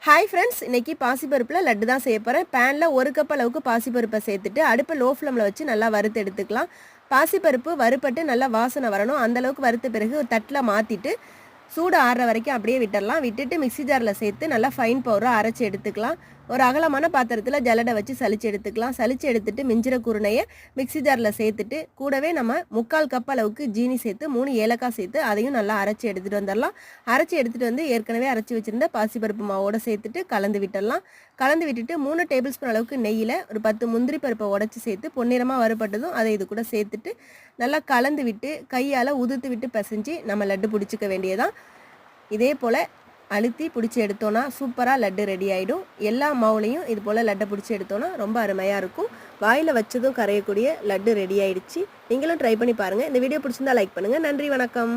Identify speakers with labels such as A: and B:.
A: Hi friends, இன்றைக்கி பாசிப்பருப்பில் லட்டு தான் செய்ய போகிறேன். பேனில் 1 கப் அளவுக்கு பாசிப்பருப்பை சேர்த்துட்டு அடுப்பை லோ ஃப்ளேமில் வச்சு நல்லா வறுத்து எடுத்துக்கலாம். பாசிப்பருப்பு வறுப்பட்டு நல்லா வாசனை வரணும். அந்தளவுக்கு வறுத்த பிறகு ஒரு தட்டில் மாற்றிட்டு சூடு ஆறுற வரைக்கும் அப்படியே விட்டுடலாம். விட்டுட்டு மிக்ஸி ஜாரில் சேர்த்து நல்லா ஃபைன் பவுடராக அரைச்சி எடுத்துக்கலாம். ஒரு அகலமான பாத்திரத்தில் ஜல்லடை வச்சு சலிச்சு எடுத்துக்கலாம். சலிச்சு எடுத்துட்டு மிஞ்சிற குருணையை மிக்ஸி ஜாரில் சேர்த்துட்டு கூடவே நம்ம 3/4 கப் அளவுக்கு ஜீனி சேர்த்து 3 ஏலக்காய் சேர்த்து அதையும் நல்லா அரைச்சி எடுத்துகிட்டு வந்துடலாம். அரைச்சி எடுத்துகிட்டு வந்து ஏற்கனவே அரைச்சி வச்சுருந்த பாசிப்பருப்பு மாவோடு சேர்த்துட்டு கலந்து விட்டுடலாம். கலந்து விட்டுட்டு 3 டேபிள் ஸ்பூன் அளவுக்கு நெய்யில் ஒரு 10 முந்திரி பருப்பை உடச்சி சேர்த்து பொன்னிறமாக வறுபட்டதும் அதை இது கூட சேர்த்துட்டு நல்லா கலந்து விட்டு கையால் உதுத்து விட்டு பிசைஞ்சு நம்ம லட்டு பிடிச்சிக்க வேண்டியதான். இதே போல் அழுத்தி பிடிச்சி எடுத்தோன்னா சூப்பராக லட்டு ரெடி ஆகிடும். எல்லா மாவுலையும் இது போல் லட்டை பிடிச்சி எடுத்தோன்னா ரொம்ப அருமையாக இருக்கும். வாயில் வச்சதும் கரையக்கூடிய லட்டு ரெடி ஆகிடுச்சு. நீங்களும் ட்ரை பண்ணி பாருங்கள். இந்த வீடியோ பிடிச்சிருந்தா லைக் பண்ணுங்கள். நன்றி, வணக்கம்.